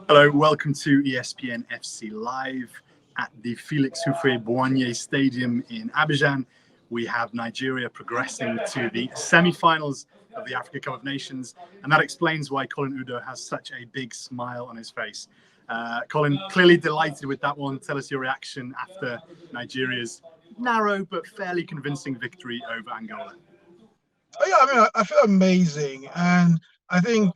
Hello, welcome to ESPN FC Live at the Felix Houphouët-Boigny Stadium in Abidjan. We have Nigeria progressing to the semi-finals of the Africa Cup of Nations, and that explains why Colin Udoh has such a big smile on his face. Colin, clearly delighted with that one. Tell us your reaction after Nigeria's narrow but fairly convincing victory over Angola. Oh, yeah, I mean, I feel amazing, and I think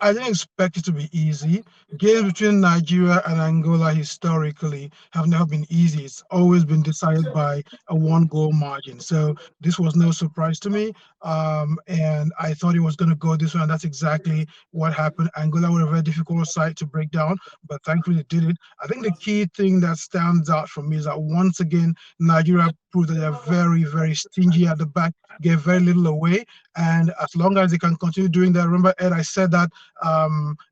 I didn't expect it to be easy. Games between Nigeria and Angola historically have never been easy. It's always been decided by a one-goal margin. So this was no surprise to me, and I thought it was going to go this way, and that's exactly what happened. Angola were a very difficult side to break down, but thankfully they did it. I think the key thing that stands out for me is that once again, Nigeria proved that they're very, very stingy at the back, gave very little away. And as long as they can continue doing that, remember, Ed, I said that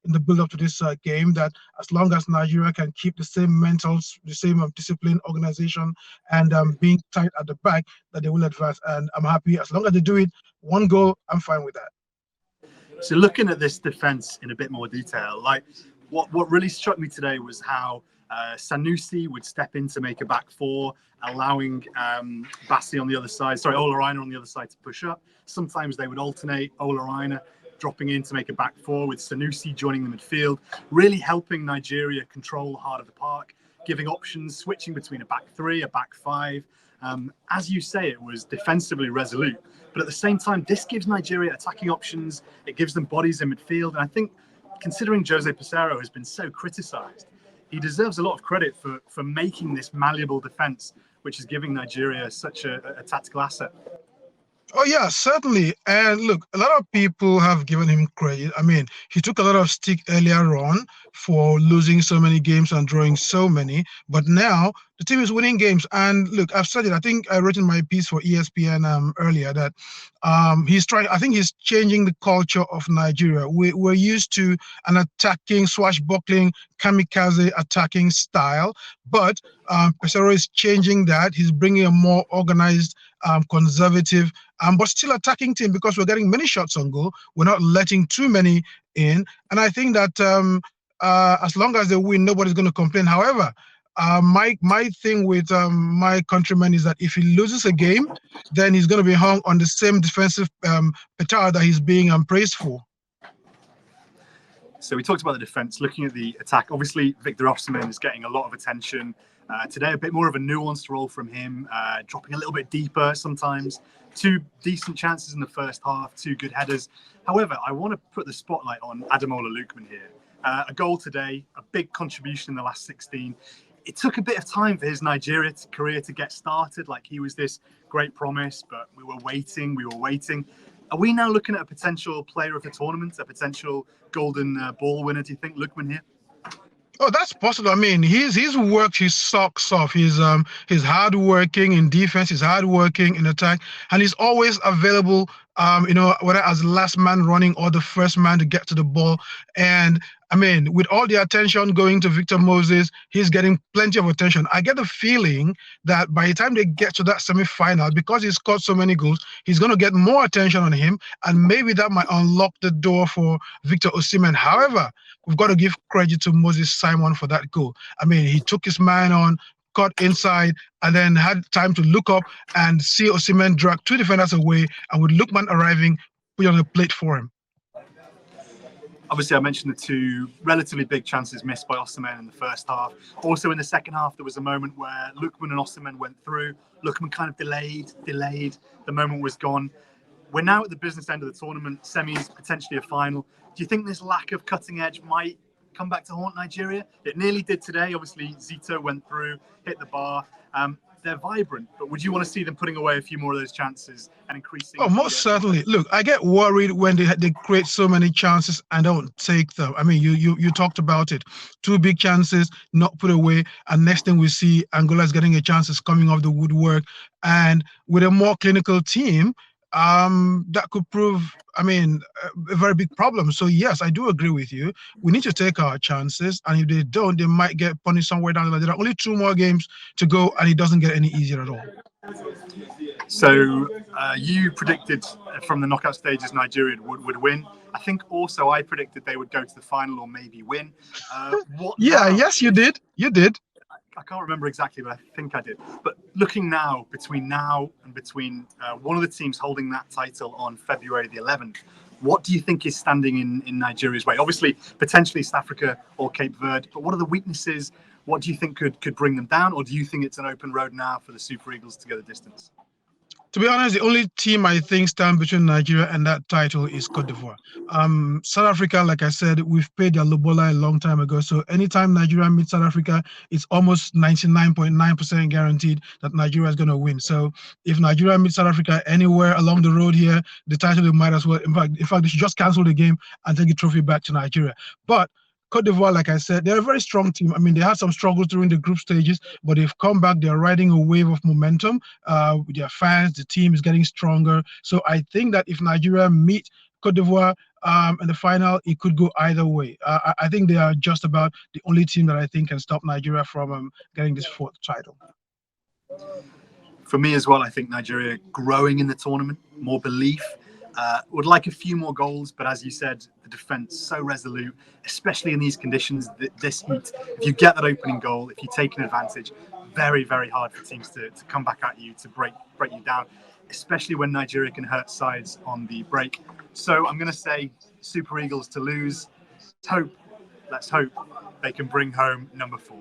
in the build up to this game, that as long as Nigeria can keep the same the same discipline, organization, and being tight at the back, that they will advance. And I'm happy as long as they do it. One goal, I'm fine with that. So looking at this defense in a bit more detail, like what really struck me today was how Sanusi would step in to make a back four, allowing Bassi on the other side, Ola on the other side to push up. Sometimes they would alternate, Ola dropping in to make a back four with Sanusi joining the midfield, really helping Nigeria control the heart of the park, giving options, switching between a back three, a back five. As you say, it was defensively resolute, but at the same time, this gives Nigeria attacking options. It gives them bodies in midfield. And I think considering Jose Peseiro has been so criticised, he deserves a lot of credit for making this malleable defence, which is giving Nigeria such a tactical asset. Oh, yeah, certainly. And look, a lot of people have given him credit. I mean, he took a lot of stick earlier on for losing so many games and drawing so many. But now the team is winning games. And look, I've said it. I think I wrote in my piece for ESPN earlier that I think he's changing the culture of Nigeria. We're used to an attacking, swashbuckling, kamikaze attacking style. But Pesaro is changing that. He's bringing a more organized, conservative, but still attacking team because we're getting many shots on goal. We're not letting too many in. And I think that as long as they win, nobody's going to complain. However, my thing with my countryman is that if he loses a game, then he's going to be hung on the same defensive petard that he's being praised for. So we talked about the defence. Looking at the attack, obviously Victor Osimhen is getting a lot of attention. Today, a bit more of a nuanced role from him, dropping a little bit deeper sometimes. Two decent chances in the first half, two good headers. However, I want to put the spotlight on Ademola Lookman here. A goal today, a big contribution in the last 16. It took a bit of time for his Nigeria career to get started. Like, he was this great promise, but we were waiting. Are we now looking at a potential player of the tournament, a potential golden ball winner, do you think, Lookman here? Oh, that's possible. I mean, he's worked his socks off. He's hardworking in defense. He's hardworking in attack, and he's always available. Whether as the last man running or the first man to get to the ball. And I mean, with all the attention going to Victor Moses, he's getting plenty of attention. I get the feeling that by the time they get to that semi-final, because he scored so many goals, he's going to get more attention on him, and maybe that might unlock the door for Victor Osimhen. However, we've got to give credit to Moses Simon for that goal. I mean, he took his man on, cut inside, and then had time to look up and see Osimhen drag two defenders away, and with Lookman arriving, put on the plate for him. Obviously, I mentioned the two relatively big chances missed by Osimhen in the first half. Also, in the second half, there was a moment where Lookman and Osimhen went through. Lookman kind of delayed. The moment was gone. We're now at the business end of the tournament, semis, potentially a final. Do you think this lack of cutting edge might come back to haunt Nigeria? It nearly did today. Obviously, Zito went through, hit the bar. They're vibrant, but would you want to see them putting away a few more of those chances and increasing? Oh, most certainly. Look, I get worried when they create so many chances and don't take them. I mean, you talked about it. Two big chances, not put away, and next thing we see, Angola's getting a chances coming off the woodwork. And with a more clinical team, that could prove, I mean, a very big problem. So yes, I do agree with you. We need to take our chances, and if they don't, they might get punished somewhere down the line. There are only two more games to go, and it doesn't get any easier at all. So you predicted from the knockout stages Nigeria would win. I think also I predicted they would go to the final or maybe win. What Yeah, now? yes, you did. You did. I can't remember exactly, but I think I did. But looking now, between one of the teams holding that title on February the 11th, what do you think is standing in Nigeria's way? Obviously, potentially South Africa or Cape Verde, but what are the weaknesses? What do you think could bring them down? Or do you think it's an open road now for the Super Eagles to go the distance? To be honest, the only team I think stand between Nigeria and that title is Cote d'Ivoire. South Africa, like I said, we've paid their lobola a long time ago. So anytime Nigeria meets South Africa, it's almost 99.9% guaranteed that Nigeria is going to win. So if Nigeria meets South Africa anywhere along the road here, the title they might as well. In fact, they should just cancel the game and take the trophy back to Nigeria. But Cote d'Ivoire, like I said, they're a very strong team. I mean, they had some struggles during the group stages, but they've come back. They're riding a wave of momentum with their fans. The team is getting stronger. So I think that if Nigeria meet Cote d'Ivoire in the final, it could go either way. I think they are just about the only team that I think can stop Nigeria from getting this fourth title. For me as well, I think Nigeria growing in the tournament, more belief. Would like a few more goals, but as you said, the defense so resolute, especially in these conditions, this heat. If you get that opening goal, if you take an advantage, very, very hard for teams to come back at you, to break you down, especially when Nigeria can hurt sides on the break. So I'm going to say Super Eagles to lose. Let's hope they can bring home number 4.